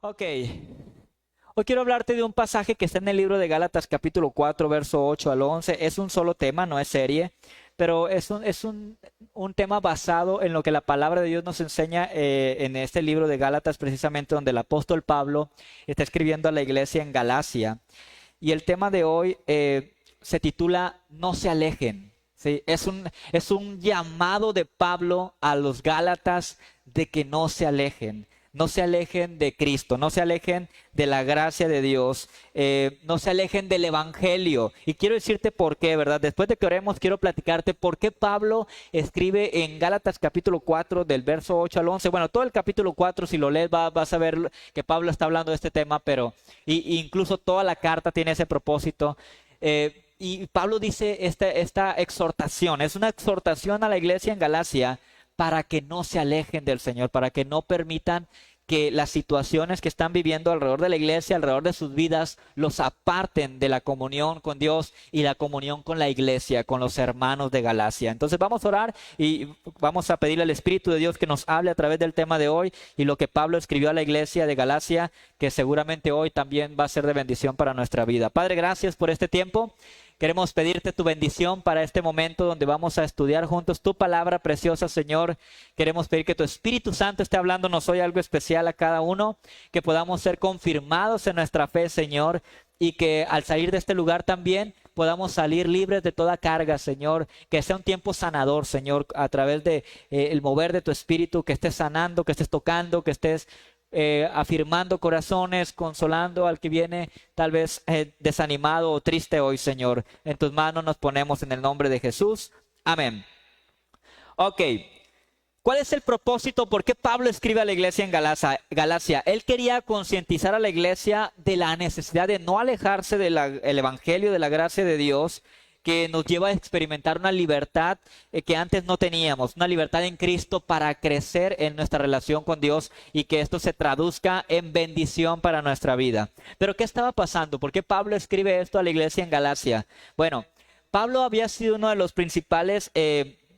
Ok, hoy quiero hablarte de un pasaje que está en el libro de Gálatas capítulo 4, verso 8 al 11. Es un solo tema, no es serie, pero es un tema basado en lo que la palabra de Dios nos enseña en este libro de Gálatas, precisamente donde el apóstol Pablo está escribiendo a la iglesia en Galacia. Y el tema de hoy se titula No se alejen. ¿Sí? Es un llamado de Pablo a los Gálatas de que no se alejen. No se alejen de Cristo, no se alejen de la gracia de Dios, no se alejen del Evangelio. Y quiero decirte por qué, ¿verdad? Después de que oremos, quiero platicarte por qué Pablo escribe en Gálatas capítulo 4, del verso 8 al 11. Bueno, todo el capítulo 4, si lo lees, vas a ver que Pablo está hablando de este tema, pero incluso toda la carta tiene ese propósito. Y Pablo dice esta exhortación, es una exhortación a la iglesia en Galacia para que no se alejen del Señor, para que no permitan que las situaciones que están viviendo alrededor de la iglesia, alrededor de sus vidas, los aparten de la comunión con Dios y la comunión con la iglesia, con los hermanos de Galacia. Entonces vamos a orar y vamos a pedirle al Espíritu de Dios que nos hable a través del tema de hoy y lo que Pablo escribió a la iglesia de Galacia, que seguramente hoy también va a ser de bendición para nuestra vida. Padre, gracias por este tiempo. Queremos pedirte tu bendición para este momento donde vamos a estudiar juntos tu palabra preciosa, Señor. Queremos pedir que tu Espíritu Santo esté hablándonos hoy algo especial a cada uno, que podamos ser confirmados en nuestra fe, Señor, y que al salir de este lugar también podamos salir libres de toda carga, Señor. Que sea un tiempo sanador, Señor, a través de el mover de tu Espíritu, que estés sanando, que estés tocando, que estés afirmando corazones, consolando al que viene tal vez desanimado o triste hoy, Señor. En tus manos nos ponemos en el nombre de Jesús. Amén. Ok. ¿Cuál es el propósito? ¿Por qué Pablo escribe a la iglesia en Galacia? Él quería concientizar a la iglesia de la necesidad de no alejarse del evangelio, de la gracia de Dios, que nos lleva a experimentar una libertad que antes no teníamos, una libertad en Cristo para crecer en nuestra relación con Dios y que esto se traduzca en bendición para nuestra vida. Pero ¿qué estaba pasando? ¿Por qué Pablo escribe esto a la iglesia en Galacia? Bueno, Pablo había sido uno de los principales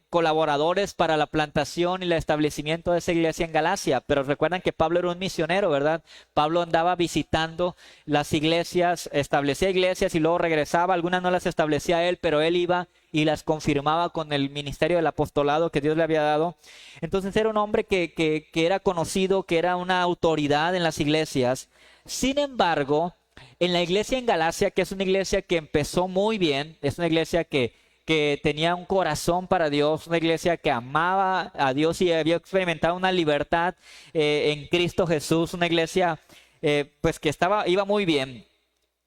colaboradores para la plantación y el establecimiento de esa iglesia en Galacia, pero recuerdan que Pablo era un misionero, ¿verdad? Pablo andaba visitando las iglesias, establecía iglesias y luego regresaba, algunas no las establecía él, pero él iba y las confirmaba con el ministerio del apostolado que Dios le había dado. Entonces era un hombre que era conocido, que era una autoridad en las iglesias. Sin embargo, en la iglesia en Galacia, que es una iglesia que empezó muy bien, es una iglesia que tenía un corazón para Dios, una iglesia que amaba a Dios y había experimentado una libertad en Cristo Jesús, una iglesia pues que iba muy bien.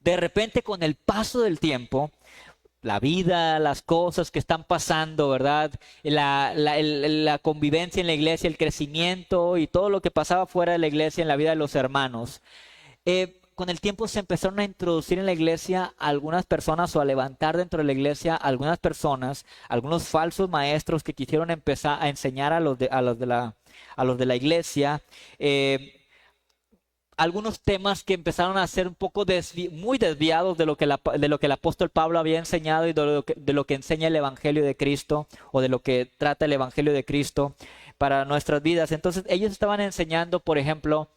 De repente, con el paso del tiempo, la vida, las cosas que están pasando, ¿verdad? La convivencia en la iglesia, el crecimiento y todo lo que pasaba fuera de la iglesia en la vida de los hermanos. Con el tiempo se empezaron a introducir en la iglesia algunas personas o a levantar dentro de la iglesia algunas personas, algunos falsos maestros que quisieron empezar a enseñar a los de la iglesia. Algunos temas que empezaron a ser un poco muy desviados de lo que el apóstol Pablo había enseñado y de lo que enseña el Evangelio de Cristo o de lo que trata el Evangelio de Cristo para nuestras vidas. Entonces ellos estaban enseñando, por ejemplo,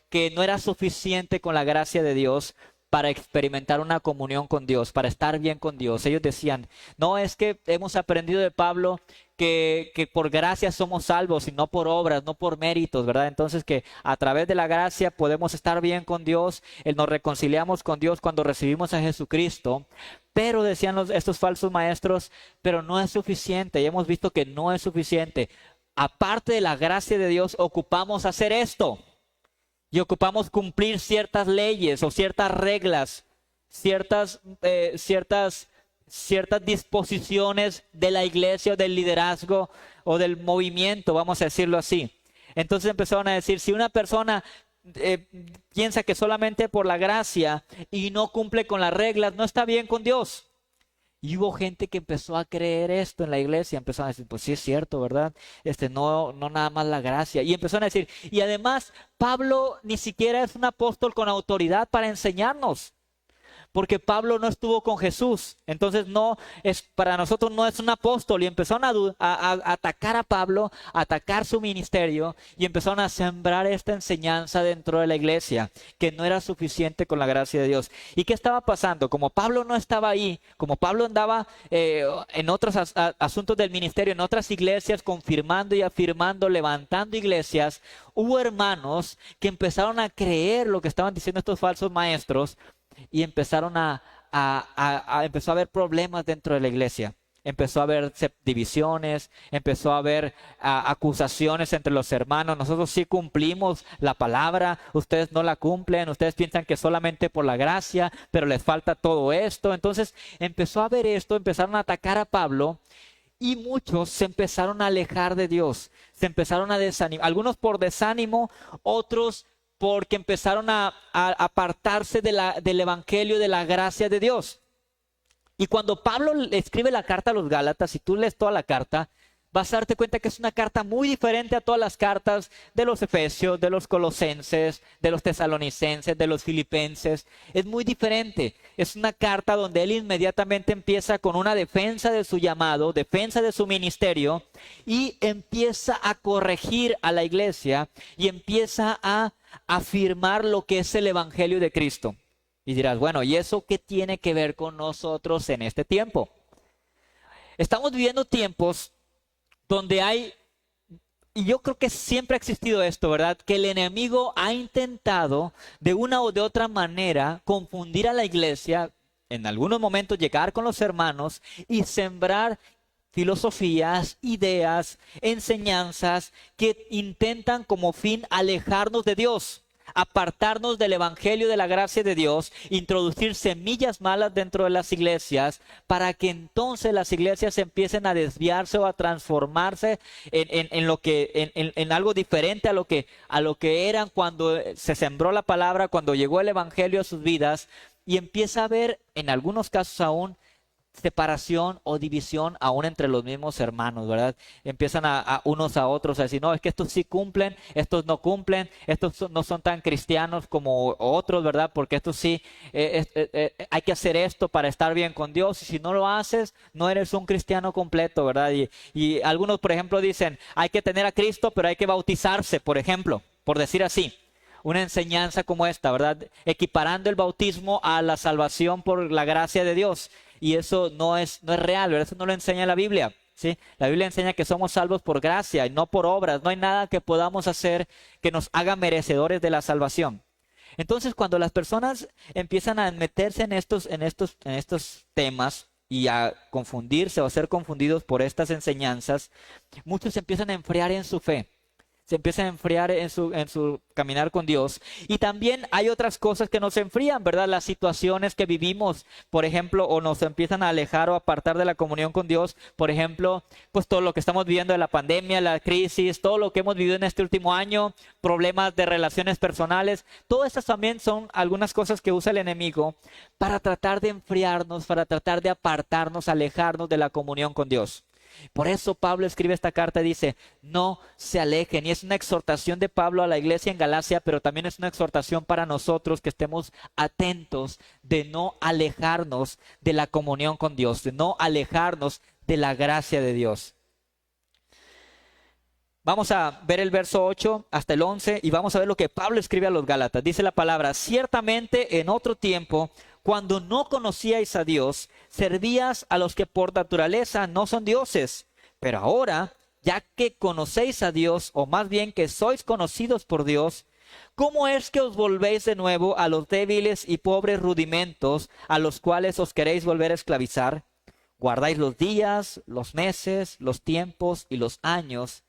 que no era suficiente con la gracia de Dios para experimentar una comunión con Dios, para estar bien con Dios. Ellos decían, no, es que hemos aprendido de Pablo que por gracia somos salvos y no por obras, no por méritos, ¿verdad? Entonces que a través de la gracia podemos estar bien con Dios, nos reconciliamos con Dios cuando recibimos a Jesucristo. Pero decían estos falsos maestros, pero no es suficiente y hemos visto que no es suficiente. Aparte de la gracia de Dios, ocupamos hacer esto y ocupamos cumplir ciertas leyes o ciertas reglas, ciertas disposiciones de la iglesia o del liderazgo o del movimiento, vamos a decirlo así. Entonces empezaron a decir, si una persona eh, piensa que solamente por la gracia y no cumple con las reglas, no está bien con Dios. Y hubo gente que empezó a creer esto en la iglesia, empezaron a decir, pues sí es cierto, ¿verdad? No, no nada más la gracia. Y empezaron a decir, y además Pablo ni siquiera es un apóstol con autoridad para enseñarnos. porque Pablo no estuvo con Jesús. Entonces no es, para nosotros no es un apóstol. Y empezaron a atacar a Pablo, a atacar su ministerio y empezaron a sembrar esta enseñanza dentro de la iglesia, que no era suficiente con la gracia de Dios. ¿Y qué estaba pasando? Como Pablo no estaba ahí, como Pablo andaba en otros asuntos del ministerio, en otras iglesias, confirmando y afirmando, levantando iglesias, hubo hermanos que empezaron a creer lo que estaban diciendo estos falsos maestros y empezaron empezó a haber problemas dentro de la iglesia. Empezó a haber divisiones, empezó a haber acusaciones entre los hermanos. Nosotros sí cumplimos la palabra, ustedes no la cumplen, ustedes piensan que solamente por la gracia, pero les falta todo esto. Entonces empezó a haber esto, empezaron a atacar a Pablo y muchos se empezaron a alejar de Dios, se empezaron a desanimar, algunos por desánimo, otros porque empezaron a apartarse del evangelio, de la gracia de Dios. Y cuando Pablo le escribe la carta a los Gálatas, si tú lees toda la carta, vas a darte cuenta que es una carta muy diferente a todas las cartas de los Efesios, de los Colosenses, de los Tesalonicenses, de los Filipenses. Es muy diferente. Es una carta donde él inmediatamente empieza con una defensa de su llamado, defensa de su ministerio, y empieza a corregir a la iglesia y empieza a afirmar lo que es el evangelio de Cristo. Y dirás, bueno, ¿y eso qué tiene que ver con nosotros en este tiempo? Estamos viviendo tiempos donde hay, y yo creo que siempre ha existido esto, ¿verdad? Que el enemigo ha intentado de una o de otra manera confundir a la iglesia, en algunos momentos llegar con los hermanos y sembrar filosofías, ideas, enseñanzas que intentan como fin alejarnos de Dios, apartarnos del evangelio de la gracia de Dios, introducir semillas malas dentro de las iglesias para que entonces las iglesias empiecen a desviarse o a transformarse en algo diferente a lo que eran cuando se sembró la palabra, cuando llegó el evangelio a sus vidas, y empieza a haber en algunos casos aún separación o división aún entre los mismos hermanos, ¿verdad? Empiezan a unos a otros a decir, no, es que estos sí cumplen, estos no cumplen, no son tan cristianos como otros, ¿verdad? Porque estos sí, hay que hacer esto para estar bien con Dios, y si no lo haces, no eres un cristiano completo, ¿verdad? Y algunos, por ejemplo, dicen, hay que tener a Cristo, pero hay que bautizarse, por ejemplo, por decir así. Una enseñanza como esta, ¿verdad? Equiparando el bautismo a la salvación por la gracia de Dios. Y eso no es real, ¿verdad? Eso no lo enseña la Biblia, ¿sí? La Biblia enseña que somos salvos por gracia y no por obras. No hay nada que podamos hacer que nos haga merecedores de la salvación. Entonces, cuando las personas empiezan a meterse en estos temas y a confundirse o a ser confundidos por estas enseñanzas, muchos se empiezan a enfriar en su fe. Se empieza a enfriar en su caminar con Dios. Y también hay otras cosas que nos enfrían, ¿verdad? Las situaciones que vivimos, por ejemplo, o nos empiezan a alejar o apartar de la comunión con Dios. Por ejemplo, pues todo lo que estamos viviendo de la pandemia, la crisis, todo lo que hemos vivido en este último año, problemas de relaciones personales. Todas estas también son algunas cosas que usa el enemigo para tratar de enfriarnos, para tratar de apartarnos, alejarnos de la comunión con Dios. Por eso Pablo escribe esta carta y dice, no se alejen. Y es una exhortación de Pablo a la iglesia en Galacia, pero también es una exhortación para nosotros que estemos atentos de no alejarnos de la comunión con Dios, de no alejarnos de la gracia de Dios. Vamos a ver el verso 8 hasta el 11 y vamos a ver lo que Pablo escribe a los Gálatas. Dice la palabra, ciertamente en otro tiempo, cuando no conocíais a Dios, servías a los que por naturaleza no son dioses. Pero ahora, ya que conocéis a Dios, o más bien que sois conocidos por Dios, ¿cómo es que os volvéis de nuevo a los débiles y pobres rudimentos a los cuales os queréis volver a esclavizar? Guardáis los días, los meses, los tiempos y los años.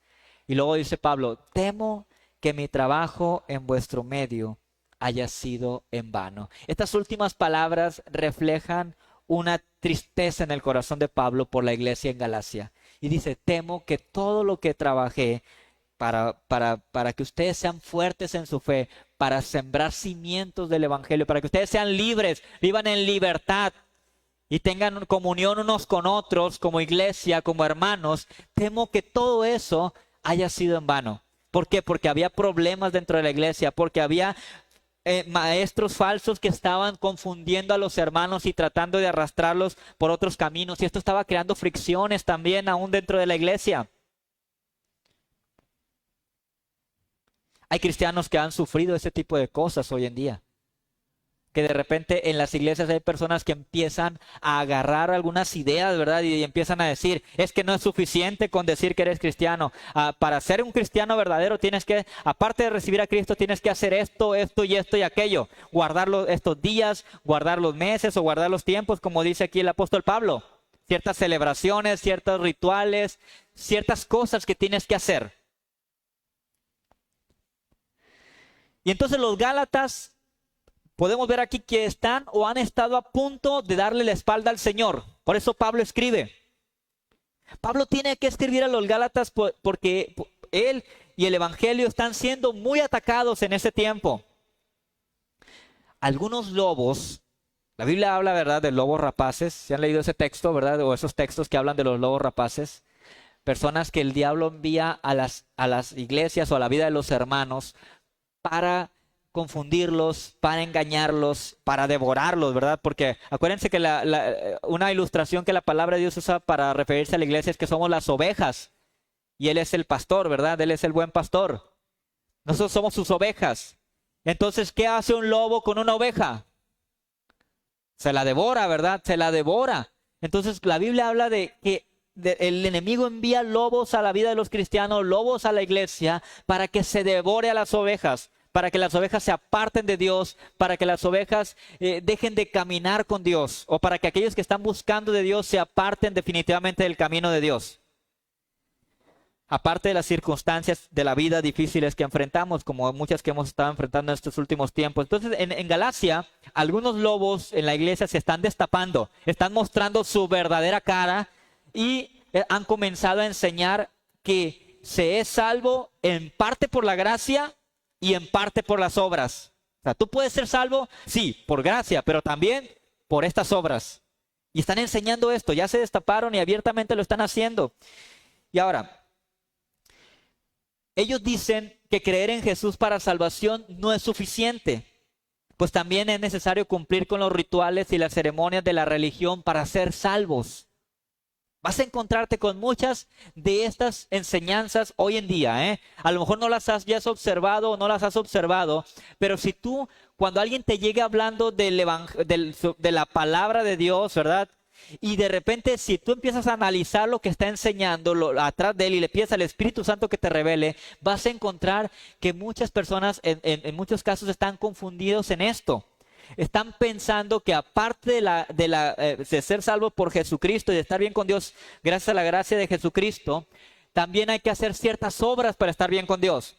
Y luego dice Pablo, temo que mi trabajo en vuestro medio haya sido en vano. Estas últimas palabras reflejan una tristeza en el corazón de Pablo por la iglesia en Galacia. Y dice, temo que todo lo que trabajé para que ustedes sean fuertes en su fe, para sembrar cimientos del evangelio, para que ustedes sean libres, vivan en libertad y tengan comunión unos con otros como iglesia, como hermanos, temo que todo eso haya sido en vano. ¿Por qué? Porque había problemas dentro de la iglesia, porque había maestros falsos que estaban confundiendo a los hermanos y tratando de arrastrarlos por otros caminos. Y esto estaba creando fricciones también aún dentro de la iglesia. Hay cristianos que han sufrido ese tipo de cosas hoy en día. Que de repente en las iglesias hay personas que empiezan a agarrar algunas ideas, ¿verdad? Y empiezan a decir, es que no es suficiente con decir que eres cristiano. Para ser un cristiano verdadero tienes que, aparte de recibir a Cristo, tienes que hacer esto, esto y esto y aquello. Guardar estos días, guardar los meses o guardar los tiempos, como dice aquí el apóstol Pablo. Ciertas celebraciones, ciertos rituales, ciertas cosas que tienes que hacer. Y entonces los Gálatas podemos ver aquí que están o han estado a punto de darle la espalda al Señor. Por eso Pablo escribe. Pablo tiene que escribir a los Gálatas porque él y el Evangelio están siendo muy atacados en ese tiempo. Algunos lobos, la Biblia habla, ¿verdad?, de lobos rapaces. ¿Se han leído ese texto, verdad? O esos textos que hablan de los lobos rapaces. Personas que el diablo envía a las iglesias o a la vida de los hermanos para confundirlos, para engañarlos, para devorarlos, ¿verdad? Porque acuérdense que una ilustración que la palabra de Dios usa para referirse a la iglesia es que somos las ovejas y Él es el pastor, ¿verdad? Él es el buen pastor. Nosotros somos sus ovejas. Entonces, ¿qué hace un lobo con una oveja? Se la devora, ¿verdad? Se la devora. Entonces, la Biblia habla de que el enemigo envía lobos a la vida de los cristianos, lobos a la iglesia, para que se devore a las ovejas, para que las ovejas se aparten de Dios, para que las ovejas dejen de caminar con Dios, o para que aquellos que están buscando de Dios se aparten definitivamente del camino de Dios. Aparte de las circunstancias de la vida difíciles que enfrentamos, como muchas que hemos estado enfrentando en estos últimos tiempos. Entonces, en Galacia, algunos lobos en la iglesia se están destapando, están mostrando su verdadera cara y han comenzado a enseñar que se es salvo en parte por la gracia y en parte por las obras. O sea, tú puedes ser salvo, sí, por gracia, pero también por estas obras. Y están enseñando esto, ya se destaparon y abiertamente lo están haciendo. Y ahora, ellos dicen que creer en Jesús para salvación no es suficiente, pues también es necesario cumplir con los rituales y las ceremonias de la religión para ser salvos. Vas a encontrarte con muchas de estas enseñanzas hoy en día, ¿eh? A lo mejor no las hayas observado o no las has observado, pero si tú, cuando alguien te llegue hablando de la palabra de Dios, ¿verdad? Y de repente, si tú empiezas a analizar lo que está enseñando atrás de él y le pides al Espíritu Santo que te revele, vas a encontrar que muchas personas, en muchos casos, están confundidos en esto. Están pensando que aparte de ser salvo por Jesucristo y de estar bien con Dios, gracias a la gracia de Jesucristo, también hay que hacer ciertas obras para estar bien con Dios.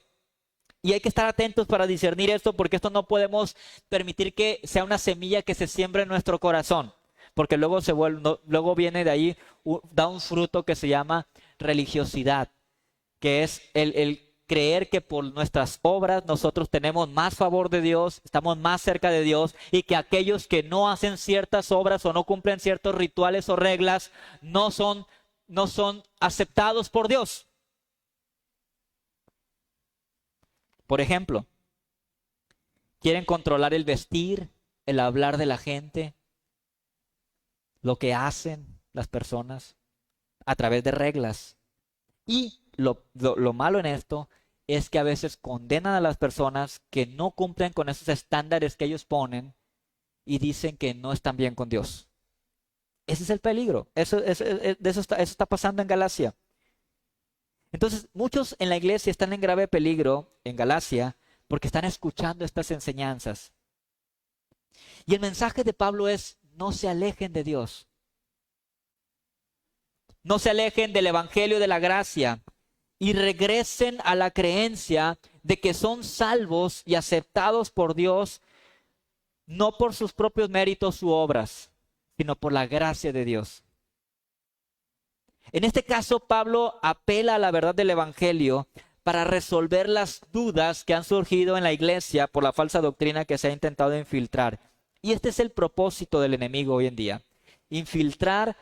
Y hay que estar atentos para discernir esto, porque esto no podemos permitir que sea una semilla que se siembre en nuestro corazón. Porque luego viene de ahí, da un fruto que se llama religiosidad, que es el creer que por nuestras obras nosotros tenemos más favor de Dios, estamos más cerca de Dios, y que aquellos que no hacen ciertas obras o no cumplen ciertos rituales o reglas no son aceptados por Dios. Por ejemplo, quieren controlar el vestir, el hablar de la gente, lo que hacen las personas a través de reglas. Y lo malo en esto es que a veces condenan a las personas que no cumplen con esos estándares que ellos ponen y dicen que no están bien con Dios. Ese es el peligro. Eso está pasando en Galacia. Entonces, muchos en la iglesia están en grave peligro en Galacia porque están escuchando estas enseñanzas. Y el mensaje de Pablo es: no se alejen de Dios. No se alejen del evangelio de la gracia y regresen a la creencia de que son salvos y aceptados por Dios, no por sus propios méritos u obras, sino por la gracia de Dios. En este caso, Pablo apela a la verdad del evangelio para resolver las dudas que han surgido en la iglesia por la falsa doctrina que se ha intentado infiltrar. Y este es el propósito del enemigo hoy en día: infiltrar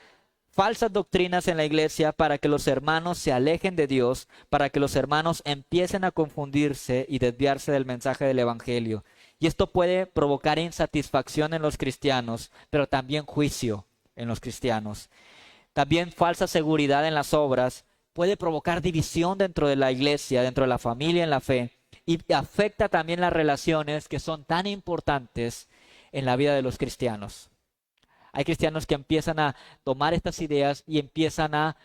falsas doctrinas en la iglesia para que los hermanos se alejen de Dios, para que los hermanos empiecen a confundirse y desviarse del mensaje del evangelio. Y esto puede provocar insatisfacción en los cristianos, pero también juicio en los cristianos. También falsa seguridad en las obras puede provocar división dentro de la iglesia, dentro de la familia, en la fe, y afecta también las relaciones que son tan importantes en la vida de los cristianos. Hay cristianos que empiezan a tomar estas ideas y empiezan a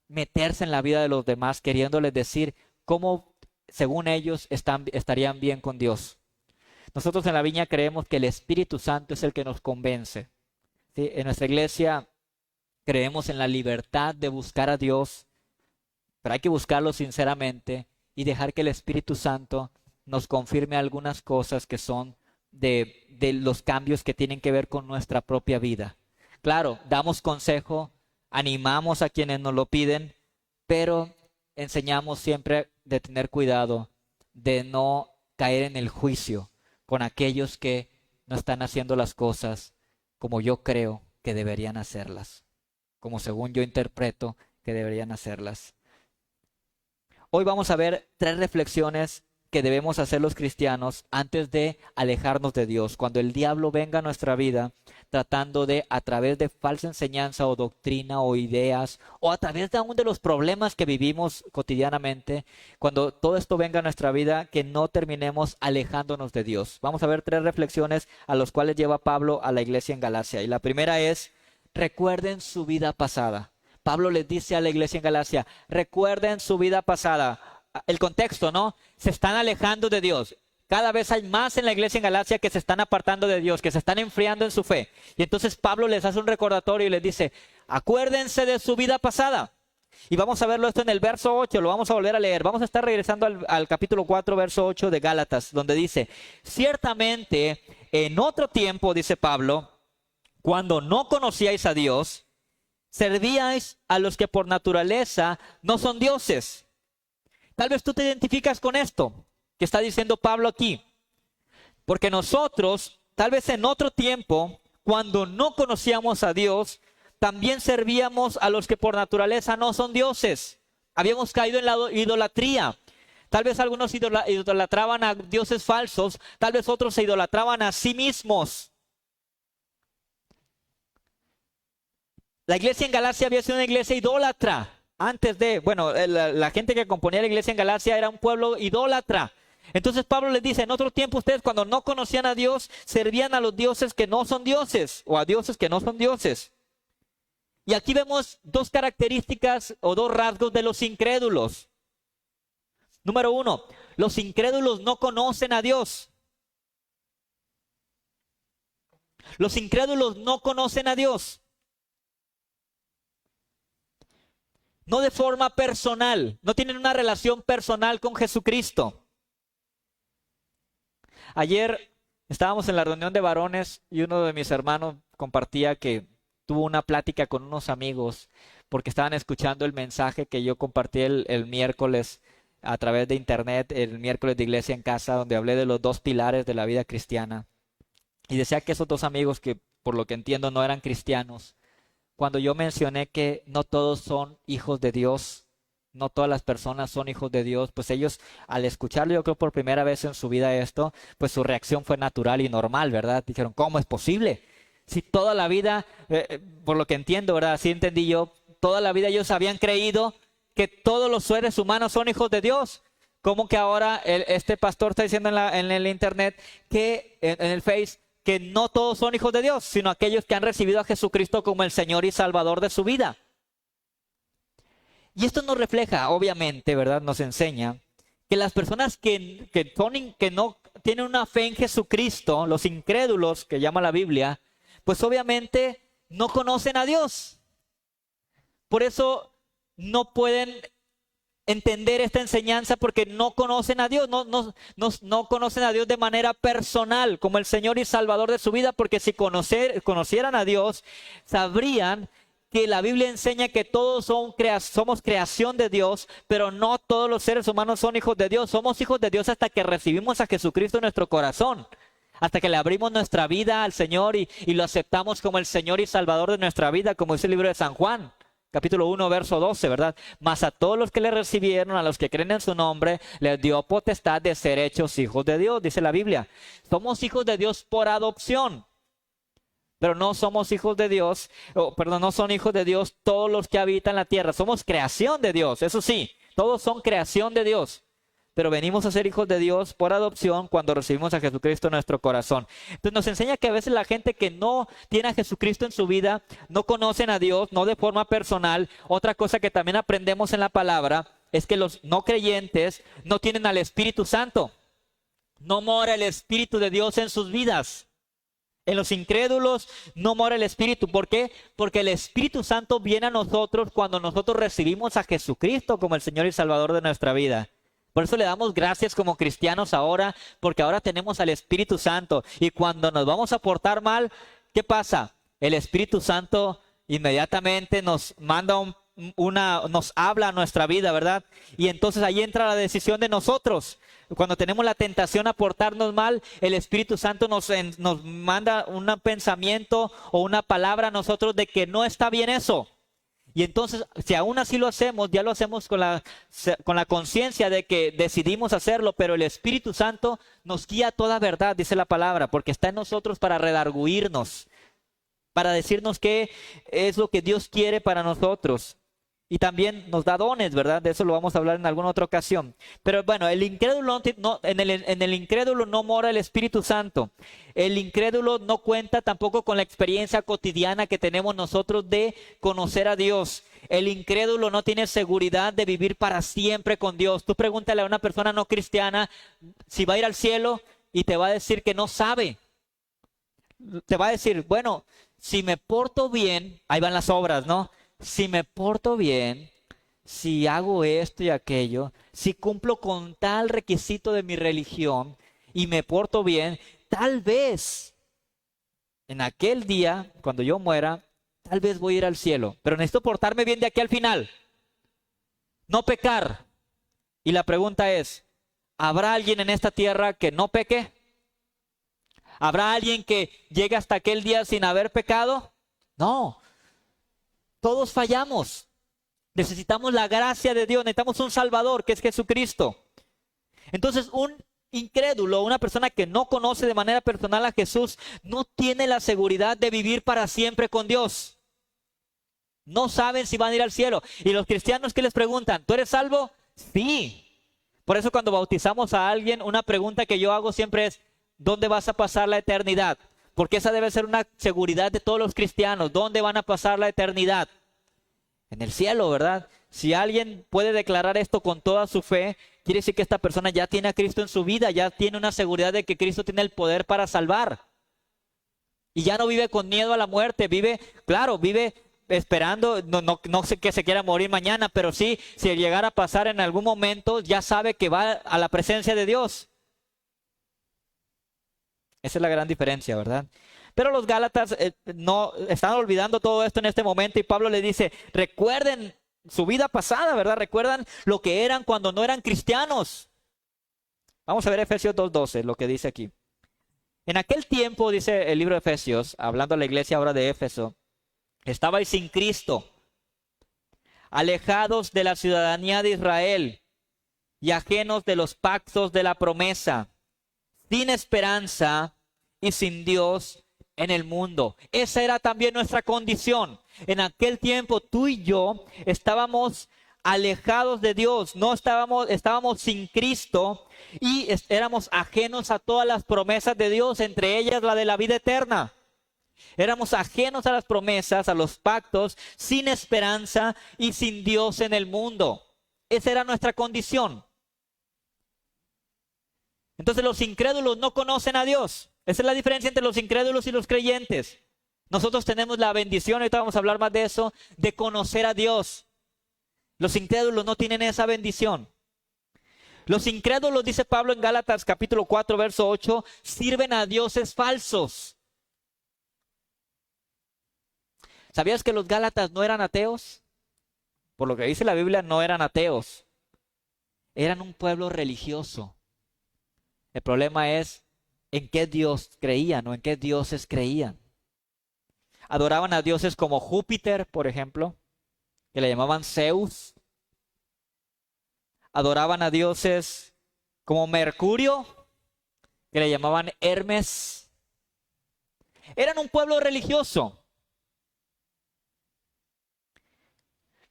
meterse en la vida de los demás, queriéndoles decir cómo, según ellos, estarían bien con Dios. Nosotros en la Viña creemos que el Espíritu Santo es el que nos convence. ¿Sí? En nuestra iglesia creemos en la libertad de buscar a Dios, pero hay que buscarlo sinceramente y dejar que el Espíritu Santo nos confirme algunas cosas que son de los cambios que tienen que ver con nuestra propia vida. Claro, damos consejo, animamos a quienes nos lo piden, pero enseñamos siempre de tener cuidado, de no caer en el juicio con aquellos que no están haciendo las cosas como yo creo que deberían hacerlas, como según yo interpreto que deberían hacerlas. Hoy vamos a ver 3 reflexiones que debemos hacer los cristianos antes de alejarnos de Dios. Cuando el diablo venga a nuestra vida tratando de, a través de falsa enseñanza o doctrina o ideas, o a través de aún de los problemas que vivimos cotidianamente, cuando todo esto venga a nuestra vida, que no terminemos alejándonos de Dios. Vamos a ver 3 reflexiones a las cuales lleva Pablo a la iglesia en Galacia. Y la primera es, recuerden su vida pasada. Pablo les dice a la iglesia en Galacia, recuerden su vida pasada. El contexto, ¿no? Se están alejando de Dios. Cada vez hay más en la iglesia en Galacia que se están apartando de Dios, que se están enfriando en su fe. Y entonces Pablo les hace un recordatorio y les dice, acuérdense de su vida pasada. Y vamos a verlo esto en el verso 8, lo vamos a volver a leer. Vamos a estar regresando al capítulo 4, verso 8 de Gálatas, donde dice, ciertamente en otro tiempo, dice Pablo, cuando no conocíais a Dios, servíais a los que por naturaleza no son dioses. Tal vez tú te identificas con esto que está diciendo Pablo aquí. Porque nosotros, tal vez en otro tiempo, cuando no conocíamos a Dios, también servíamos a los que por naturaleza no son dioses. Habíamos caído en la idolatría. Tal vez algunos idolatraban a dioses falsos, tal vez otros se idolatraban a sí mismos. La iglesia en Galacia había sido una iglesia idólatra. Antes de, bueno, la gente que componía la iglesia en Galacia era un pueblo idólatra. Entonces Pablo les dice, en otro tiempo ustedes cuando no conocían a Dios, servían a los dioses que no son dioses, o a dioses que no son dioses. Y aquí vemos 2 características o 2 rasgos de los incrédulos. Número 1, los incrédulos no conocen a Dios. Los incrédulos no conocen a Dios. No de forma personal, no tienen una relación personal con Jesucristo. Ayer estábamos en la reunión de varones y uno de mis hermanos compartía que tuvo una plática con unos amigos porque estaban escuchando el mensaje que yo compartí el miércoles a través de internet, el miércoles de Iglesia en Casa, donde hablé de los 2 pilares de la vida cristiana. Y decía que esos 2 amigos, que por lo que entiendo no eran cristianos, cuando yo mencioné que no todos son hijos de Dios, no todas las personas son hijos de Dios, pues ellos al escucharlo, yo creo por primera vez en su vida esto, pues su reacción fue natural y normal, ¿verdad? Dijeron, ¿cómo es posible? Si toda la vida, por lo que entiendo, ¿verdad? Así entendí yo, toda la vida ellos habían creído que todos los seres humanos son hijos de Dios. ¿Cómo que ahora este pastor está diciendo en el internet, que en el Face, que no todos son hijos de Dios, sino aquellos que han recibido a Jesucristo como el Señor y Salvador de su vida? Y esto nos refleja, obviamente, ¿verdad? Nos enseña que las personas que no tienen una fe en Jesucristo, los incrédulos que llama la Biblia, pues obviamente no conocen a Dios. Por eso no pueden entender esta enseñanza porque no conocen a Dios, no conocen a Dios de manera personal como el Señor y Salvador de su vida, porque si conocieran a Dios, sabrían que la Biblia enseña que todos somos creación de Dios, pero no todos los seres humanos son hijos de Dios. Somos hijos de Dios hasta que recibimos a Jesucristo en nuestro corazón, hasta que le abrimos nuestra vida al Señor y lo aceptamos como el Señor y Salvador de nuestra vida, como dice el libro de San Juan, capítulo 1, verso 12, ¿verdad? Mas a todos los que le recibieron, a los que creen en su nombre, les dio potestad de ser hechos hijos de Dios, dice la Biblia. Somos hijos de Dios por adopción. Pero no somos hijos de Dios, no son hijos de Dios todos los que habitan la tierra. Somos creación de Dios, eso sí, todos son creación de Dios. Pero venimos a ser hijos de Dios por adopción cuando recibimos a Jesucristo en nuestro corazón. Entonces nos enseña que a veces la gente que no tiene a Jesucristo en su vida, no conocen a Dios, no de forma personal. Otra cosa que también aprendemos en la palabra es que los no creyentes no tienen al Espíritu Santo. No mora el Espíritu de Dios en sus vidas. En los incrédulos no mora el Espíritu. ¿Por qué? Porque el Espíritu Santo viene a nosotros cuando nosotros recibimos a Jesucristo como el Señor y Salvador de nuestra vida. Por eso le damos gracias como cristianos ahora, porque ahora tenemos al Espíritu Santo. Y cuando nos vamos a portar mal, ¿qué pasa? El Espíritu Santo inmediatamente nos manda nos habla a nuestra vida, ¿verdad? Y entonces ahí entra la decisión de nosotros. Cuando tenemos la tentación a portarnos mal, el Espíritu Santo nos manda un pensamiento o una palabra a nosotros de que no está bien eso. Y entonces, si aún así lo hacemos, ya lo hacemos con la conciencia de que decidimos hacerlo, pero el Espíritu Santo nos guía a toda verdad, dice la palabra, porque está en nosotros para redarguirnos, para decirnos qué es lo que Dios quiere para nosotros. Y también nos da dones, ¿verdad? De eso lo vamos a hablar en alguna otra ocasión. Pero bueno, el incrédulo en el incrédulo no mora el Espíritu Santo. El incrédulo no cuenta tampoco con la experiencia cotidiana que tenemos nosotros de conocer a Dios. El incrédulo no tiene seguridad de vivir para siempre con Dios. Tú pregúntale a una persona no cristiana si va a ir al cielo y te va a decir que no sabe. Te va a decir, bueno, si me porto bien, ahí van las obras, ¿no? Si me porto bien, si hago esto y aquello, si cumplo con tal requisito de mi religión y me porto bien, tal vez en aquel día, cuando yo muera, tal vez voy a ir al cielo. Pero necesito portarme bien de aquí al final. No pecar. Y la pregunta es, ¿habrá alguien en esta tierra que no peque? ¿Habrá alguien que llegue hasta aquel día sin haber pecado? No. Todos fallamos. Necesitamos la gracia de Dios. Necesitamos un Salvador, que es Jesucristo. Entonces, un incrédulo, una persona que no conoce de manera personal a Jesús, no tiene la seguridad de vivir para siempre con Dios. No saben si van a ir al cielo. Y los cristianos, ¿qué les preguntan? ¿Tú eres salvo? Sí. Por eso cuando bautizamos a alguien, una pregunta que yo hago siempre es, ¿dónde vas a pasar la eternidad? Porque esa debe ser una seguridad de todos los cristianos. ¿Dónde van a pasar la eternidad? En el cielo, ¿verdad? Si alguien puede declarar esto con toda su fe, quiere decir que esta persona ya tiene a Cristo en su vida, ya tiene una seguridad de que Cristo tiene el poder para salvar. Y ya no vive con miedo a la muerte, vive esperando, no sé que se quiera morir mañana, pero sí, si llegara a pasar en algún momento, ya sabe que va a la presencia de Dios. Esa es la gran diferencia, ¿verdad? Pero los Gálatas no están olvidando todo esto en este momento y Pablo le dice, recuerden su vida pasada, ¿verdad? Recuerdan lo que eran cuando no eran cristianos. Vamos a ver Efesios 2:12, lo que dice aquí. En aquel tiempo, dice el libro de Efesios, hablando a la iglesia ahora de Éfeso, estabais sin Cristo, alejados de la ciudadanía de Israel y ajenos de los pactos de la promesa, sin esperanza y sin Dios en el mundo. Esa era también nuestra condición. En aquel tiempo tú y yo estábamos alejados de Dios, estábamos sin Cristo y éramos ajenos a todas las promesas de Dios, entre ellas la de la vida eterna. Éramos ajenos a las promesas, a los pactos, sin esperanza y sin Dios en el mundo. Esa era nuestra condición. Entonces los incrédulos no conocen a Dios. Esa es la diferencia entre los incrédulos y los creyentes. Nosotros tenemos la bendición, ahorita vamos a hablar más de eso, de conocer a Dios. Los incrédulos no tienen esa bendición. Los incrédulos, dice Pablo en Gálatas capítulo 4, verso 8, sirven a dioses falsos. ¿Sabías que los Gálatas no eran ateos? Por lo que dice la Biblia, no eran ateos. Eran un pueblo religioso. El problema es en qué Dios creían o en qué dioses creían. Adoraban a dioses como Júpiter, por ejemplo, que le llamaban Zeus. Adoraban a dioses como Mercurio, que le llamaban Hermes. Eran un pueblo religioso,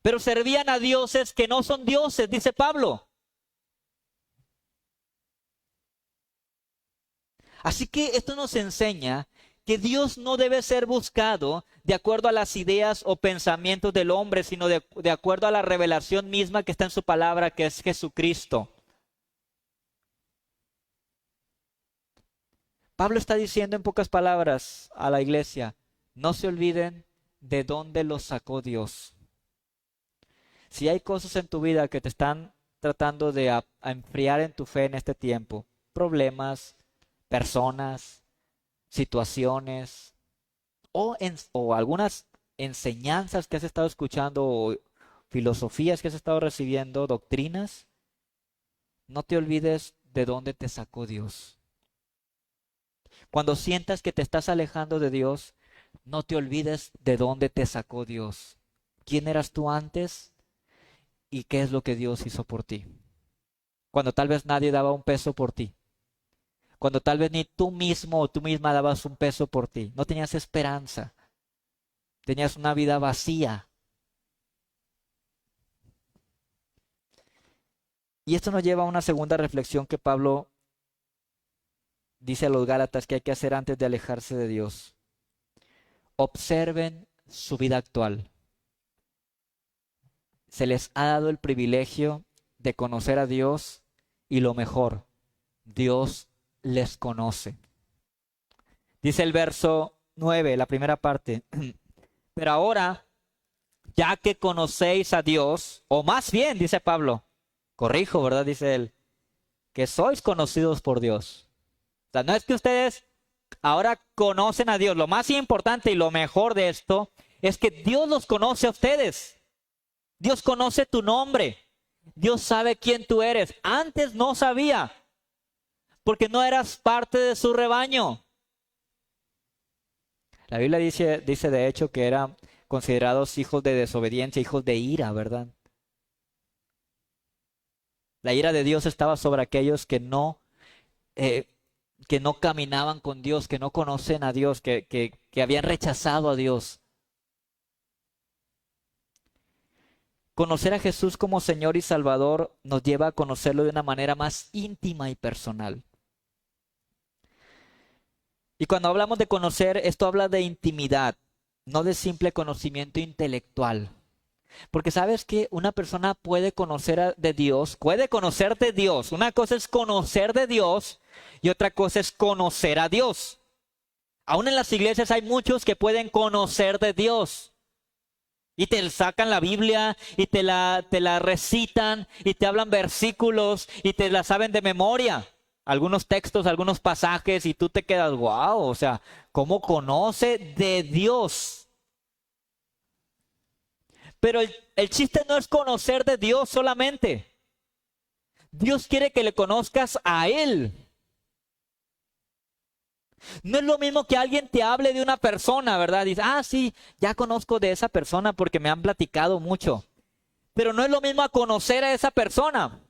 pero servían a dioses que no son dioses, dice Pablo. Así que esto nos enseña que Dios no debe ser buscado de acuerdo a las ideas o pensamientos del hombre, sino de acuerdo a la revelación misma que está en su palabra, que es Jesucristo. Pablo está diciendo en pocas palabras a la iglesia, no se olviden de dónde los sacó Dios. Si hay cosas en tu vida que te están tratando de a enfriar en tu fe en este tiempo, problemas, personas, situaciones o algunas enseñanzas que has estado escuchando o filosofías que has estado recibiendo, doctrinas, no te olvides de dónde te sacó Dios. Cuando sientas que te estás alejando de Dios, no te olvides de dónde te sacó Dios. ¿Quién eras tú antes? ¿Y qué es lo que Dios hizo por ti? Cuando tal vez nadie daba un peso por ti. Cuando tal vez ni tú mismo o tú misma dabas un peso por ti. No tenías esperanza. Tenías una vida vacía. Y esto nos lleva a una segunda reflexión que Pablo dice a los Gálatas que hay que hacer antes de alejarse de Dios. Observen su vida actual. Se les ha dado el privilegio de conocer a Dios y lo mejor, Dios les conoce. Dice el verso 9, la primera parte. Pero ahora, ya que conocéis a Dios, o más bien, dice Pablo, corrijo, ¿verdad? Dice él, que sois conocidos por Dios. O sea, no es que ustedes ahora conocen a Dios. Lo más importante y lo mejor de esto es que Dios los conoce a ustedes. Dios conoce tu nombre. Dios sabe quién tú eres. Antes no sabía, porque no eras parte de su rebaño. La Biblia dice de hecho que eran considerados hijos de desobediencia, hijos de ira, ¿verdad? La ira de Dios estaba sobre aquellos que no caminaban con Dios, que no conocen a Dios, que habían rechazado a Dios. Conocer a Jesús como Señor y Salvador nos lleva a conocerlo de una manera más íntima y personal. Y cuando hablamos de conocer, esto habla de intimidad, no de simple conocimiento intelectual. Porque sabes que una persona puede conocer de Dios, puede conocer de Dios. Una cosa es conocer de Dios y otra cosa es conocer a Dios. Aún en las iglesias hay muchos que pueden conocer de Dios. Y te sacan la Biblia y te la recitan y te hablan versículos y te la saben de memoria. Algunos textos, algunos pasajes y tú te quedas, wow, o sea, ¿cómo conoce de Dios? Pero el chiste no es conocer de Dios solamente. Dios quiere que le conozcas a Él. No es lo mismo que alguien te hable de una persona, ¿verdad? Dice, sí, ya conozco de esa persona porque me han platicado mucho. Pero no es lo mismo a conocer a esa persona.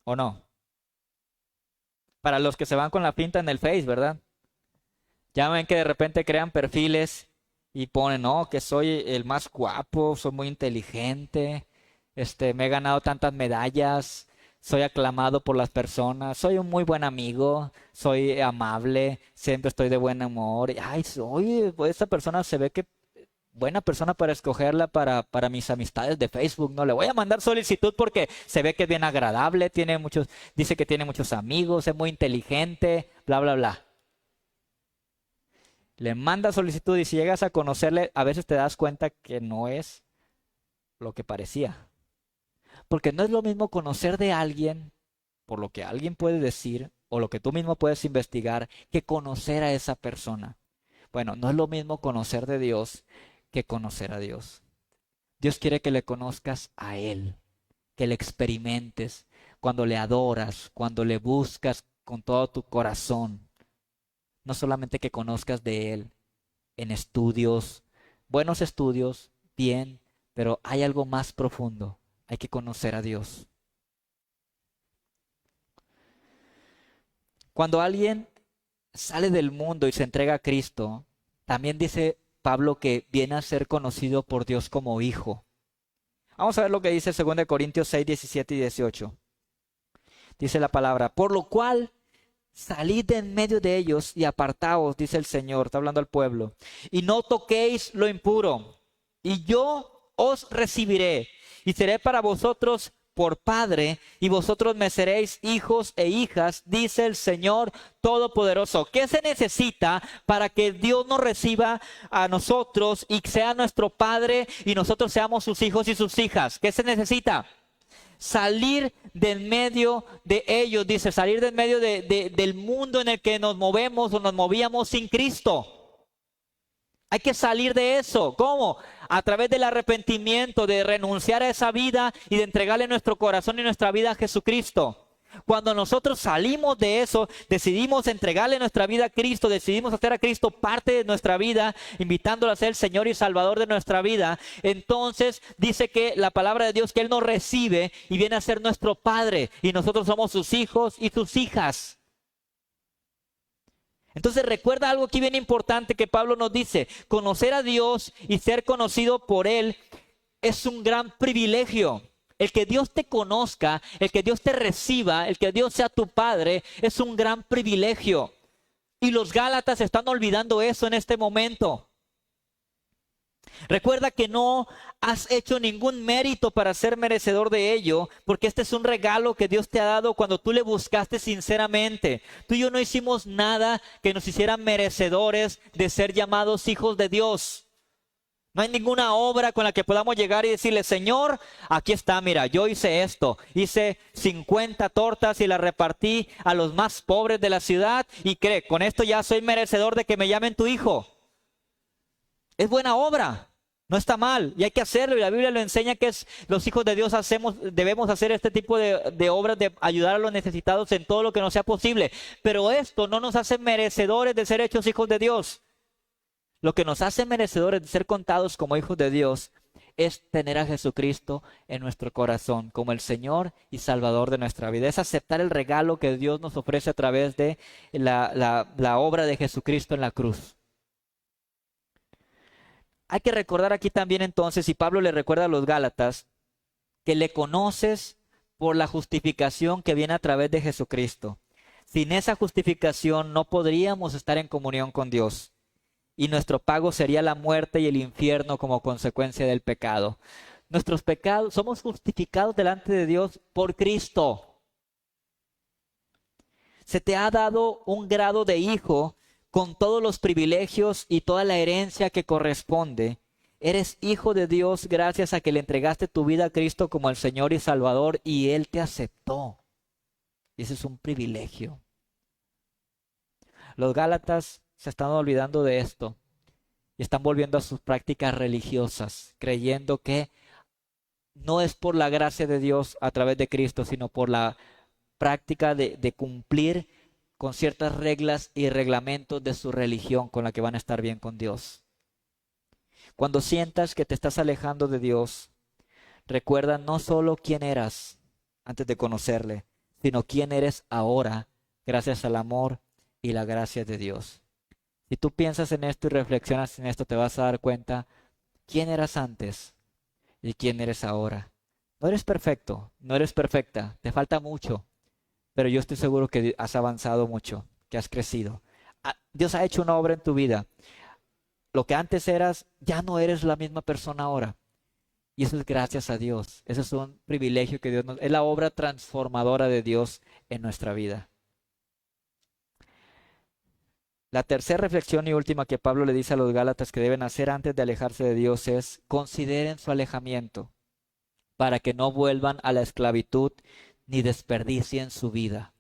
¿O no? Para los que se van con la pinta en el Face, ¿verdad? Ya ven que de repente crean perfiles y ponen, no, que soy el más guapo, soy muy inteligente, me he ganado tantas medallas, soy aclamado por las personas, soy un muy buen amigo, soy amable, siempre estoy de buen humor. Ay, pues esta persona se ve que buena persona para escogerla para mis amistades de Facebook. No le voy a mandar solicitud porque se ve que es bien agradable, dice que tiene muchos amigos, es muy inteligente, bla, bla, bla. Le manda solicitud y si llegas a conocerle, a veces te das cuenta que no es lo que parecía. Porque no es lo mismo conocer de alguien, por lo que alguien puede decir, o lo que tú mismo puedes investigar, que conocer a esa persona. Bueno, no es lo mismo conocer de Dios que conocer a Dios. Dios quiere que le conozcas a Él, que le experimentes cuando le adoras, cuando le buscas con todo tu corazón. No solamente que conozcas de Él en estudios, buenos estudios, bien, pero hay algo más profundo. Hay que conocer a Dios. Cuando alguien sale del mundo y se entrega a Cristo, también dice Pablo que viene a ser conocido por Dios como hijo. Vamos a ver lo que dice 2 Corintios 6, 17 y 18. Dice la palabra, por lo cual salid de en medio de ellos y apartaos, dice el Señor, está hablando al pueblo, y no toquéis lo impuro, y yo os recibiré, y seré para vosotros por padre, y vosotros me seréis hijos e hijas, dice el Señor Todopoderoso. ¿Qué se necesita para que Dios nos reciba a nosotros y sea nuestro padre y nosotros seamos sus hijos y sus hijas? ¿Qué se necesita? Salir del medio de ellos, dice, salir del medio del mundo en el que nos movemos o nos movíamos sin Cristo. Hay que salir de eso. ¿Cómo? A través del arrepentimiento, de renunciar a esa vida y de entregarle nuestro corazón y nuestra vida a Jesucristo. Cuando nosotros salimos de eso, decidimos entregarle nuestra vida a Cristo, decidimos hacer a Cristo parte de nuestra vida, invitándolo a ser el Señor y Salvador de nuestra vida, entonces dice que la palabra de Dios que Él nos recibe y viene a ser nuestro Padre y nosotros somos sus hijos y sus hijas. Entonces recuerda algo aquí bien importante que Pablo nos dice, conocer a Dios y ser conocido por Él es un gran privilegio. El que Dios te conozca, el que Dios te reciba, el que Dios sea tu Padre, es un gran privilegio. Y los Gálatas están olvidando eso en este momento. Recuerda que no has hecho ningún mérito para ser merecedor de ello, porque este es un regalo que Dios te ha dado cuando tú le buscaste sinceramente. Tú y yo no hicimos nada que nos hiciera merecedores de ser llamados hijos de Dios. No hay ninguna obra con la que podamos llegar y decirle, Señor, aquí está, mira, yo hice esto. Hice 50 tortas y las repartí a los más pobres de la ciudad y cree, con esto ya soy merecedor de que me llamen tu hijo. Es buena obra, no está mal y hay que hacerlo, y la Biblia lo enseña que los hijos de Dios debemos hacer este tipo de obras de ayudar a los necesitados en todo lo que nos sea posible, pero esto no nos hace merecedores de ser hechos hijos de Dios. Lo que nos hace merecedores de ser contados como hijos de Dios es tener a Jesucristo en nuestro corazón como el Señor y Salvador de nuestra vida. Es aceptar el regalo que Dios nos ofrece a través de la obra de Jesucristo en la cruz. Hay que recordar aquí también entonces, y Pablo le recuerda a los Gálatas, que le conoces por la justificación que viene a través de Jesucristo. Sin esa justificación no podríamos estar en comunión con Dios. Y nuestro pago sería la muerte y el infierno como consecuencia del pecado. Nuestros pecados, somos justificados delante de Dios por Cristo. Se te ha dado un grado de hijo con todos los privilegios y toda la herencia que corresponde. Eres hijo de Dios gracias a que le entregaste tu vida a Cristo como el Señor y Salvador y Él te aceptó. Y ese es un privilegio. Los Gálatas se están olvidando de esto y están volviendo a sus prácticas religiosas, creyendo que no es por la gracia de Dios a través de Cristo, sino por la práctica de cumplir con ciertas reglas y reglamentos de su religión con la que van a estar bien con Dios. Cuando sientas que te estás alejando de Dios, recuerda no solo quién eras antes de conocerle, sino quién eres ahora gracias al amor y la gracia de Dios. Si tú piensas en esto y reflexionas en esto, te vas a dar cuenta quién eras antes y quién eres ahora. No eres perfecto, no eres perfecta, te falta mucho, pero yo estoy seguro que has avanzado mucho, que has crecido. Dios ha hecho una obra en tu vida. Lo que antes eras, ya no eres la misma persona ahora. Y eso es gracias a Dios. Eso es un privilegio que Dios nos... Es la obra transformadora de Dios en nuestra vida. La tercera reflexión y última que Pablo le dice a los Gálatas que deben hacer antes de alejarse de Dios es: consideren su alejamiento para que no vuelvan a la esclavitud ni desperdicien su vida.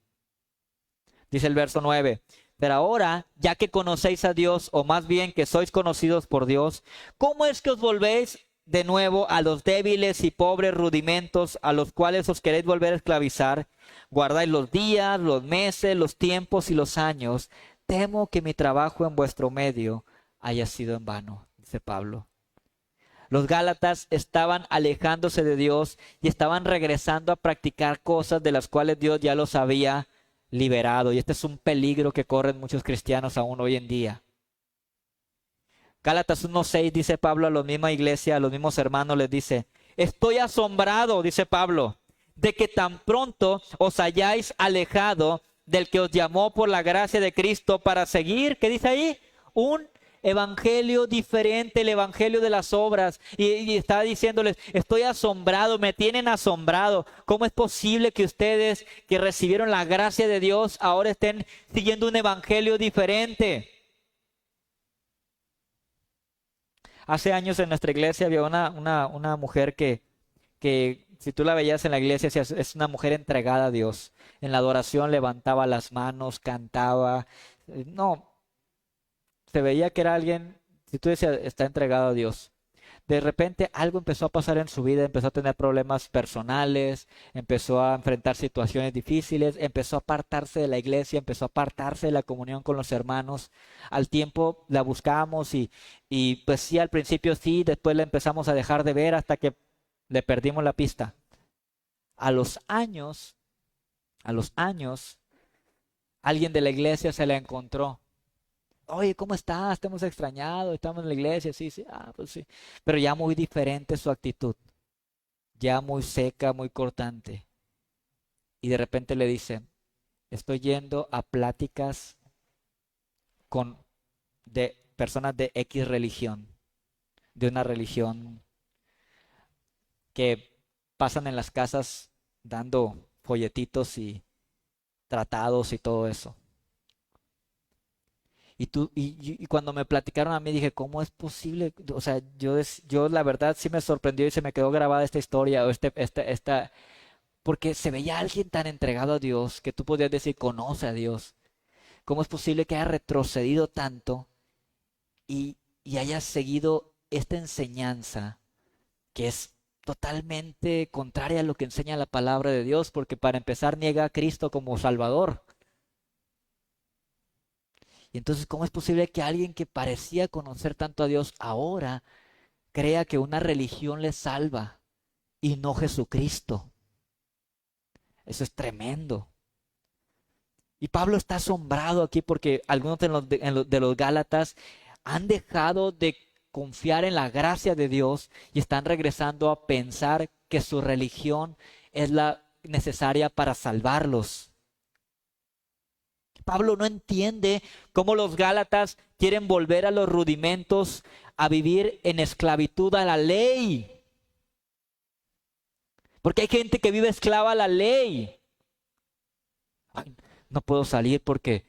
Dice el verso 9, pero ahora, ya que conocéis a Dios, o más bien que sois conocidos por Dios, ¿cómo es que os volvéis de nuevo a los débiles y pobres rudimentos a los cuales os queréis volver a esclavizar? Guardáis los días, los meses, los tiempos y los años. Temo que mi trabajo en vuestro medio haya sido en vano, dice Pablo. Los Gálatas estaban alejándose de Dios y estaban regresando a practicar cosas de las cuales Dios ya los había liberado. Y este es un peligro que corren muchos cristianos aún hoy en día. Gálatas 1:6 dice Pablo a la misma iglesia, a los mismos hermanos les dice: estoy asombrado, dice Pablo, de que tan pronto os hayáis alejado del que os llamó por la gracia de Cristo para seguir, ¿qué dice ahí? Un evangelio diferente, el evangelio de las obras. Y está diciéndoles: estoy asombrado, me tienen asombrado. ¿Cómo es posible que ustedes que recibieron la gracia de Dios ahora estén siguiendo un evangelio diferente? Hace años en nuestra iglesia había una mujer que si tú la veías en la iglesia, es una mujer entregada a Dios. En la adoración levantaba las manos, cantaba. No, se veía que era alguien, si tú decías, está entregado a Dios. De repente algo empezó a pasar en su vida, empezó a tener problemas personales, empezó a enfrentar situaciones difíciles, empezó a apartarse de la iglesia, empezó a apartarse de la comunión con los hermanos. Al tiempo la buscamos y pues sí, al principio sí, después la empezamos a dejar de ver hasta que le perdimos la pista. A los años, alguien de la iglesia se la encontró. Oye, ¿cómo estás? Te hemos extrañado, estamos en la iglesia, sí, sí, pues sí. Pero ya muy diferente su actitud, ya muy seca, muy cortante. Y de repente le dice: estoy yendo a pláticas con de personas de X religión, de una religión que pasan en las casas dando folletitos y tratados y todo eso. Y cuando me platicaron a mí dije: ¿cómo es posible? O sea, yo la verdad sí me sorprendió y se me quedó grabada esta historia o porque se veía alguien tan entregado a Dios que tú podías decir conoce a Dios. ¿Cómo es posible que haya retrocedido tanto y haya seguido esta enseñanza que es totalmente contraria a lo que enseña la palabra de Dios? Porque para empezar niega a Cristo como Salvador. Y entonces, ¿cómo es posible que alguien que parecía conocer tanto a Dios ahora crea que una religión le salva y no Jesucristo? Eso es tremendo. Y Pablo está asombrado aquí porque algunos de los Gálatas han dejado de confiar en la gracia de Dios y están regresando a pensar que su religión es la necesaria para salvarlos. Pablo no entiende cómo los Gálatas quieren volver a los rudimentos, a vivir en esclavitud a la ley. Porque hay gente que vive esclava a la ley. Ay, no puedo salir porque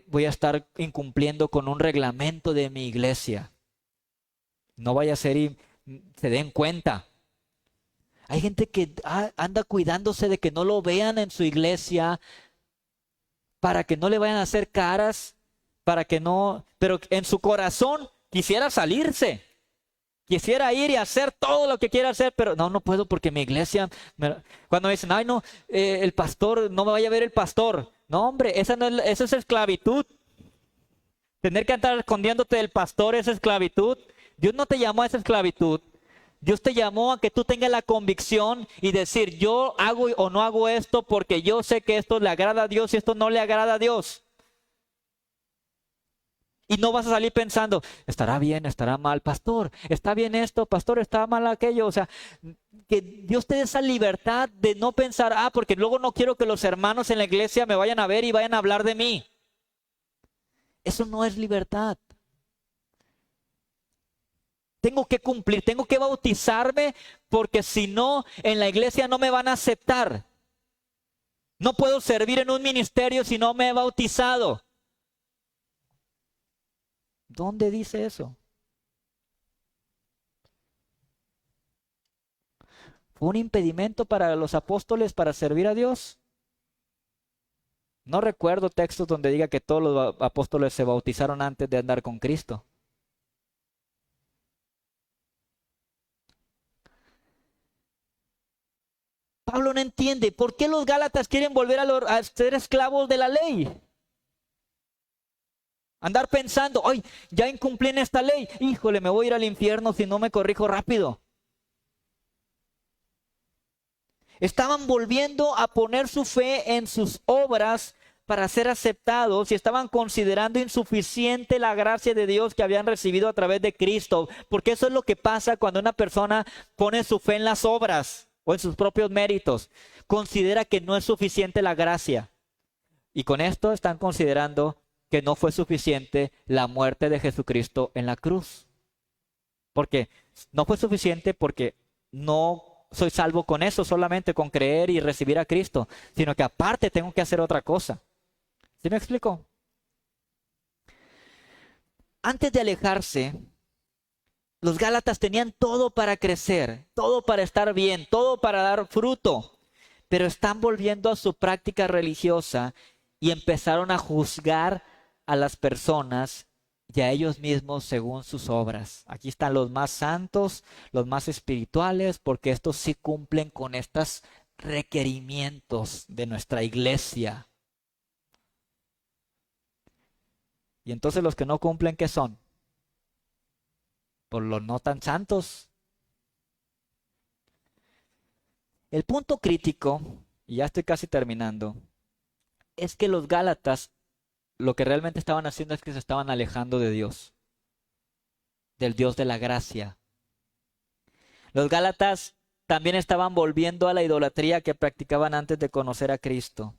voy a estar incumpliendo con un reglamento de mi iglesia. No vaya a ser y se den cuenta. Hay gente que anda cuidándose de que no lo vean en su iglesia, para que no le vayan a hacer caras, para que no, pero en su corazón quisiera salirse, quisiera ir y hacer todo lo que quiera hacer, pero no puedo porque mi iglesia, cuando me dicen: ay no, el pastor, no me vaya a ver el pastor. No, hombre, esa, no es, esa es esclavitud. Tener que estar escondiéndote del pastor es esclavitud. Dios no te llamó a esa esclavitud. Dios te llamó a que tú tengas la convicción y decir: yo hago o no hago esto porque yo sé que esto le agrada a Dios y esto no le agrada a Dios. Y no vas a salir pensando: estará bien, estará mal, pastor, está bien esto, pastor, está mal aquello. O sea, que Dios te dé esa libertad de no pensar: porque luego no quiero que los hermanos en la iglesia me vayan a ver y vayan a hablar de mí. Eso no es libertad. Tengo que cumplir, tengo que bautizarme porque si no, en la iglesia no me van a aceptar. No puedo servir en un ministerio si no me he bautizado. ¿Dónde dice eso? ¿Fue un impedimento para los apóstoles para servir a Dios? No recuerdo textos donde diga que todos los apóstoles se bautizaron antes de andar con Cristo. Pablo no entiende por qué los Gálatas quieren volver a ser esclavos de la ley. Andar pensando, ¡ay, ya incumplí en esta ley! Híjole, me voy a ir al infierno si no me corrijo rápido. Estaban volviendo a poner su fe en sus obras para ser aceptados y estaban considerando insuficiente la gracia de Dios que habían recibido a través de Cristo. Porque eso es lo que pasa cuando una persona pone su fe en las obras o en sus propios méritos. Considera que no es suficiente la gracia. Y con esto están considerando que no fue suficiente la muerte de Jesucristo en la cruz. Porque no fue suficiente porque no soy salvo con eso, solamente con creer y recibir a Cristo, sino que aparte tengo que hacer otra cosa. ¿Sí me explico? Antes de alejarse, los Gálatas tenían todo para crecer, todo para estar bien, todo para dar fruto, pero están volviendo a su práctica religiosa y empezaron a juzgar a las personas y a ellos mismos según sus obras. Aquí están los más santos, los más espirituales, porque estos sí cumplen con estos requerimientos de nuestra iglesia. Y entonces los que no cumplen, ¿qué son? Por los no tan santos. El punto crítico, y ya estoy casi terminando, es que los Gálatas lo que realmente estaban haciendo es que se estaban alejando de Dios, del Dios de la gracia. Los Gálatas también estaban volviendo a la idolatría que practicaban antes de conocer a Cristo.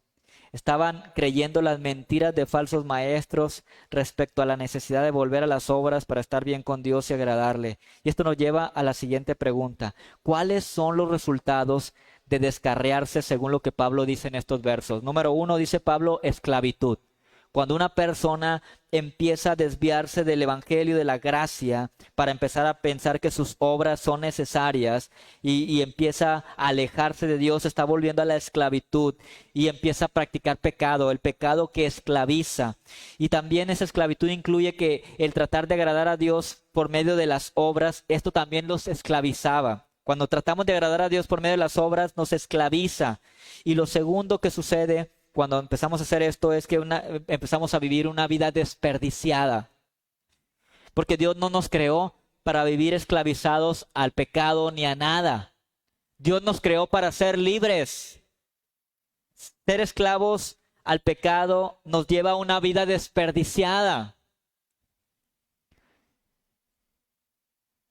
Estaban creyendo las mentiras de falsos maestros respecto a la necesidad de volver a las obras para estar bien con Dios y agradarle. Y esto nos lleva a la siguiente pregunta. ¿Cuáles son los resultados de descarriarse según lo que Pablo dice en estos versos? Número 1, dice Pablo, esclavitud. Cuando una persona empieza a desviarse del evangelio de la gracia para empezar a pensar que sus obras son necesarias y empieza a alejarse de Dios, está volviendo a la esclavitud y empieza a practicar pecado, el pecado que esclaviza. Y también esa esclavitud incluye que el tratar de agradar a Dios por medio de las obras, esto también los esclavizaba. Cuando tratamos de agradar a Dios por medio de las obras, nos esclaviza. Y lo segundo que sucede cuando empezamos a hacer esto es que empezamos a vivir una vida desperdiciada. Porque Dios no nos creó para vivir esclavizados al pecado ni a nada. Dios nos creó para ser libres. Ser esclavos al pecado nos lleva a una vida desperdiciada.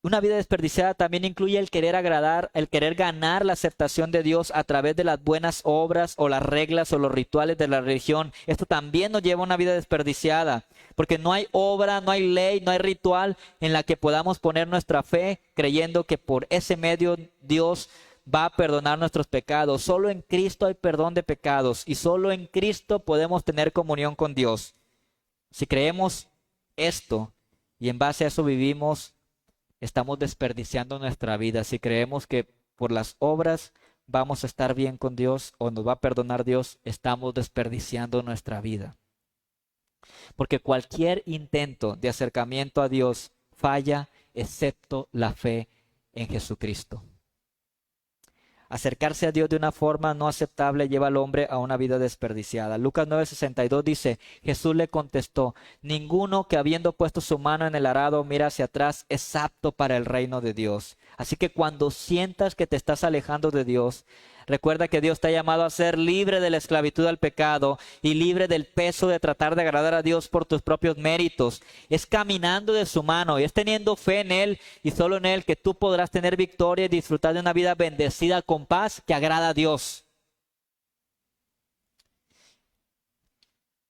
Una vida desperdiciada también incluye el querer agradar, el querer ganar la aceptación de Dios a través de las buenas obras o las reglas o los rituales de la religión. Esto también nos lleva a una vida desperdiciada, porque no hay obra, no hay ley, no hay ritual en la que podamos poner nuestra fe creyendo que por ese medio Dios va a perdonar nuestros pecados. Solo en Cristo hay perdón de pecados y solo en Cristo podemos tener comunión con Dios. Si creemos esto y en base a eso vivimos, estamos desperdiciando nuestra vida. Si creemos que por las obras vamos a estar bien con Dios o nos va a perdonar Dios, estamos desperdiciando nuestra vida. Porque cualquier intento de acercamiento a Dios falla, excepto la fe en Jesucristo. Acercarse a Dios de una forma no aceptable lleva al hombre a una vida desperdiciada. Lucas 9:62 dice, Jesús le contestó, ninguno que habiendo puesto su mano en el arado mira hacia atrás es apto para el reino de Dios. Así que cuando sientas que te estás alejando de Dios, recuerda que Dios te ha llamado a ser libre de la esclavitud al pecado y libre del peso de tratar de agradar a Dios por tus propios méritos. Es caminando de su mano y es teniendo fe en Él y solo en Él que tú podrás tener victoria y disfrutar de una vida bendecida con paz que agrada a Dios.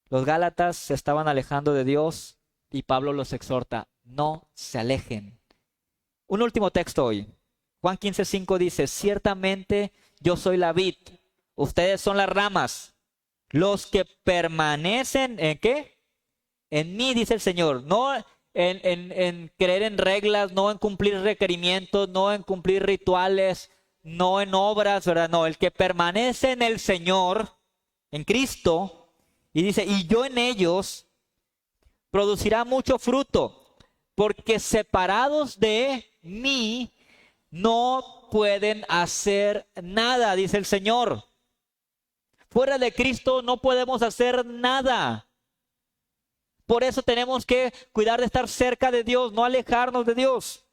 Los Gálatas se estaban alejando de Dios y Pablo los exhorta, no se alejen. Un último texto hoy. Juan 15:5 dice, ciertamente yo soy la vid, ustedes son las ramas. Los que permanecen, ¿en qué? En mí, dice el Señor. No en creer en reglas, no en cumplir requerimientos, no en cumplir rituales, no en obras, ¿verdad? No, el que permanece en el Señor, en Cristo, y dice, y yo en ellos, producirá mucho fruto, porque separados de mí, no pueden hacer nada, dice el Señor. Fuera de Cristo no podemos hacer nada. Por eso tenemos que cuidar de estar cerca de Dios, no alejarnos de Dios.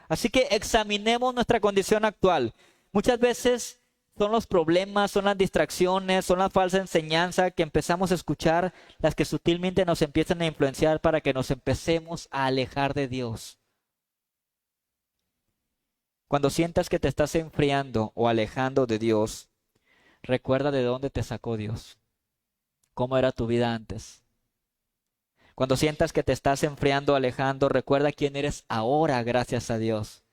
Así que examinemos nuestra condición actual. Muchas veces son los problemas, son las distracciones, son la falsa enseñanza que empezamos a escuchar, las que sutilmente nos empiezan a influenciar para que nos empecemos a alejar de Dios. Cuando sientas que te estás enfriando o alejando de Dios, recuerda de dónde te sacó Dios, cómo era tu vida antes. Cuando sientas que te estás enfriando o alejando, recuerda quién eres ahora gracias a Dios.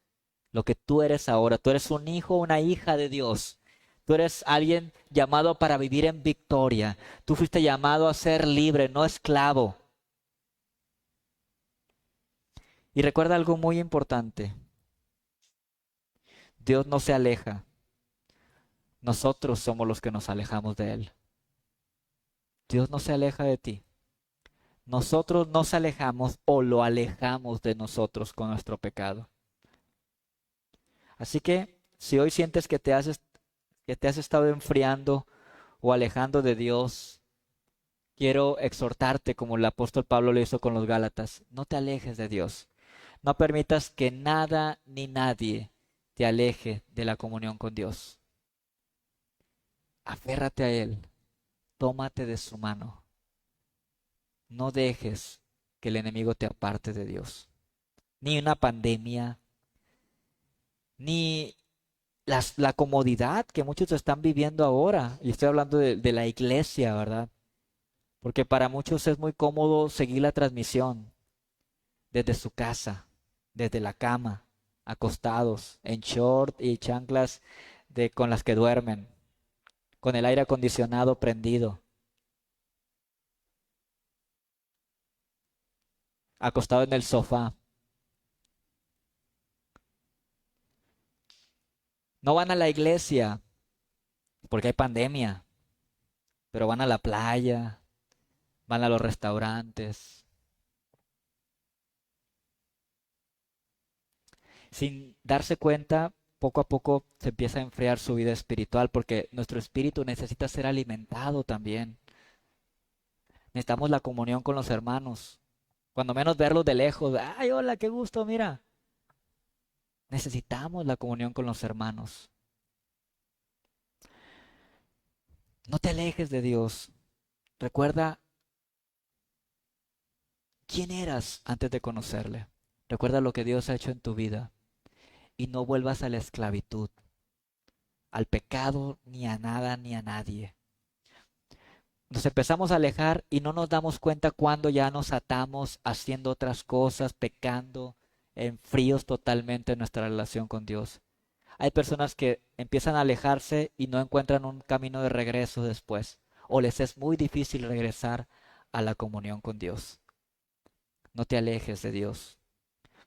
Lo que tú eres ahora, tú eres un hijo o una hija de Dios. Tú eres alguien llamado para vivir en victoria. Tú fuiste llamado a ser libre, no esclavo. Y recuerda algo muy importante. Dios no se aleja. Nosotros somos los que nos alejamos de Él. Dios no se aleja de ti. Nosotros nos alejamos o lo alejamos de nosotros con nuestro pecado. Así que si hoy sientes que te has estado enfriando o alejando de Dios, quiero exhortarte como el apóstol Pablo lo hizo con los Gálatas. No te alejes de Dios. No permitas que nada ni nadie te aleje de la comunión con Dios. Aférrate a Él. Tómate de su mano. No dejes que el enemigo te aparte de Dios. Ni una pandemia, ni la comodidad que muchos están viviendo ahora. Y estoy hablando de la iglesia, ¿verdad? Porque para muchos es muy cómodo seguir la transmisión desde su casa, desde la cama, acostados, en short y chanclas con las que duermen, con el aire acondicionado prendido, acostado en el sofá. No van a la iglesia porque hay pandemia, pero van a la playa, van a los restaurantes. Sin darse cuenta, poco a poco se empieza a enfriar su vida espiritual porque nuestro espíritu necesita ser alimentado también. Necesitamos la comunión con los hermanos. Cuando menos verlos de lejos. ¡Ay, hola, qué gusto, mira! Necesitamos la comunión con los hermanos. No te alejes de Dios. Recuerda quién eras antes de conocerle. Recuerda lo que Dios ha hecho en tu vida. Y no vuelvas a la esclavitud, al pecado, ni a nada, ni a nadie. Nos empezamos a alejar y no nos damos cuenta cuando ya nos atamos haciendo otras cosas, pecando, en fríos totalmente en nuestra relación con Dios. Hay personas que empiezan a alejarse y no encuentran un camino de regreso después, o les es muy difícil regresar a la comunión con Dios. No te alejes de Dios,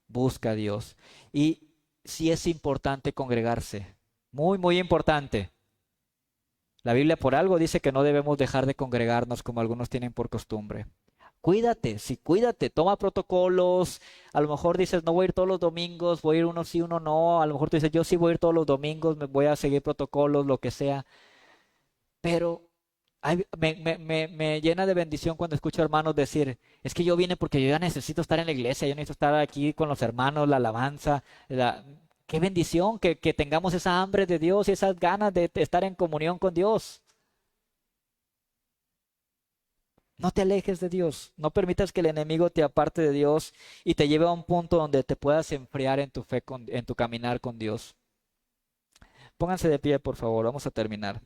busca a Dios. Y sí es importante congregarse, muy, muy importante. La Biblia por algo dice que no debemos dejar de congregarnos como algunos tienen por costumbre. Cuídate, sí, cuídate, toma protocolos. A lo mejor dices, no voy a ir todos los domingos, voy a ir uno sí, uno no. A lo mejor tú dices, yo sí voy a ir todos los domingos, me voy a seguir protocolos, lo que sea. Pero me llena de bendición cuando escucho hermanos decir, es que yo vine porque yo ya necesito estar en la iglesia, yo necesito estar aquí con los hermanos, la alabanza. Qué bendición que tengamos esa hambre de Dios y esas ganas de estar en comunión con Dios. No te alejes de Dios. No permitas que el enemigo te aparte de Dios y te lleve a un punto donde te puedas enfriar en tu fe, en tu caminar con Dios. Pónganse de pie, por favor. Vamos a terminar.